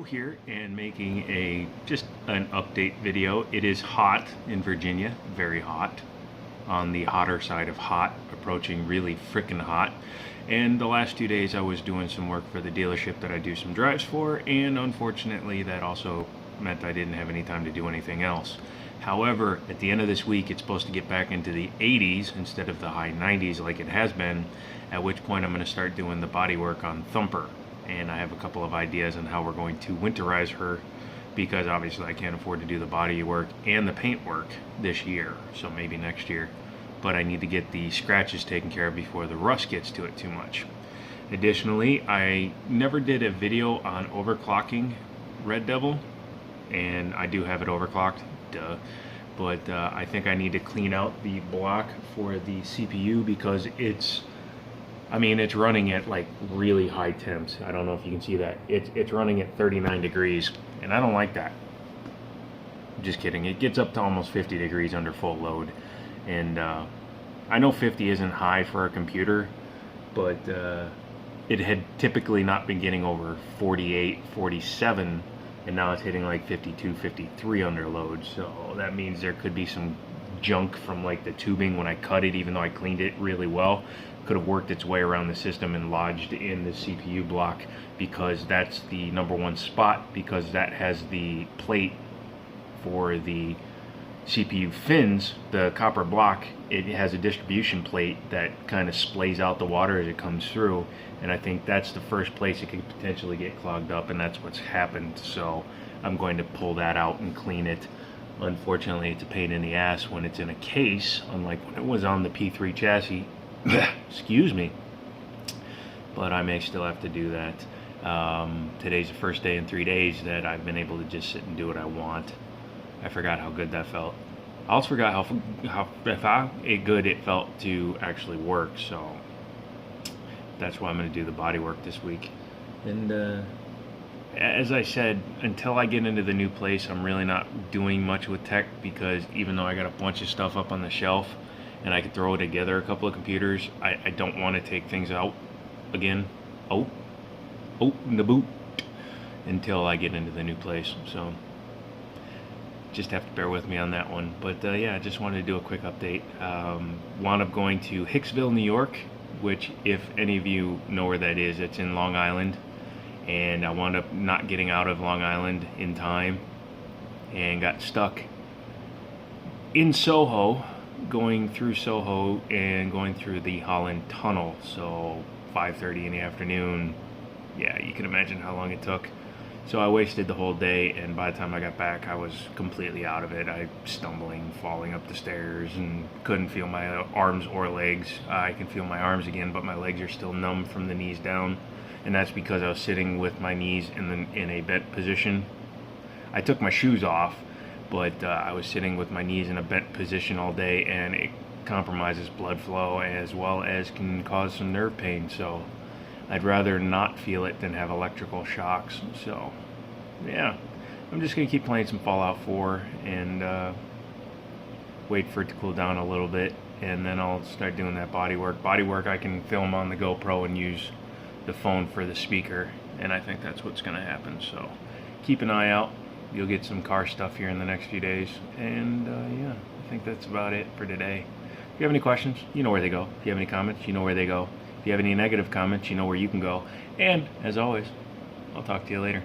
Here and making just an update video. It is hot in Virginia, very hot, on the hotter side of hot, approaching really freaking hot. And the last 2 days I was doing some work for the dealership that I do some drives for, and unfortunately that also meant I didn't have any time to do anything else. However, at the end of this week it's supposed to get back into the 80s instead of the high 90s like it has been, at which point I'm going to start doing the body work on Thumper. And I have a couple of ideas on how we're going to winterize her, because obviously I can't afford to do the body work and the paint work this year, so maybe next year. But I need to get the scratches taken care of before the rust gets to it too much. Additionally, I never did a video on overclocking Red Devil, and I do have it overclocked, duh. But I think I need to clean out the block for the CPU because it's running at like really high temps. I don't know if you can see that. It's running at 39 degrees, and I don't like that. Just kidding. It gets up to almost 50 degrees under full load. And I know 50 isn't high for a computer, but it had typically not been getting over 48, 47, and now it's hitting like 52, 53 under load. So that means there could be some junk from like the tubing when I cut it, even though I cleaned it really well. Could have worked its way around the system and lodged in the CPU block, because that's the #1 spot, because that has the plate for the CPU fins. The copper block, it has a distribution plate that kind of splays out the water as it comes through, and I think that's the first place it could potentially get clogged up, and that's what's happened. So I'm going to pull that out and clean it. Unfortunately, it's a pain in the ass when it's in a case, unlike when it was on the P3 chassis. Excuse me. But I may still have to do that. Today's the first day in 3 days that I've been able to just sit and do what I want. I forgot how good that felt. I also forgot how good it felt to actually work. So that's why I'm going to do the body work this week. And as I said, until I get into the new place, I'm really not doing much with tech, because even though I got a bunch of stuff up on the shelf and I could throw together a couple of computers, I don't want to take things out again. Oh, in the boot, until I get into the new place. So just have to bear with me on that one. But yeah, I just wanted to do a quick update. Wound up going to Hicksville, New York, which, if any of you know where that is, it's in Long Island. And I wound up not getting out of Long Island in time and got stuck in Soho, going through Soho and going through the Holland Tunnel. So 5:30 in the afternoon. Yeah, you can imagine how long it took. So I wasted the whole day, and by the time I got back, I was completely out of it. I stumbling, falling up the stairs, and couldn't feel my arms or legs. I can feel my arms again, but my legs are still numb from the knees down, and that's because I was sitting with my knees in a bent position. I took my shoes off, but I was sitting with my knees in a bent position all day, and it compromises blood flow as well as can cause some nerve pain. So I'd rather not feel it than have electrical shocks. So yeah, I'm just gonna keep playing some Fallout 4 and wait for it to cool down a little bit, and then I'll start doing that body work. I can film on the GoPro and use the phone for the speaker, and I think that's what's gonna happen. So keep an eye out. You'll get some car stuff here in the next few days. And yeah, I think that's about it for today. If you have any questions, you know where they go. If you have any comments, you know where they go. If you have any negative comments, you know where you can go. And as always, I'll talk to you later.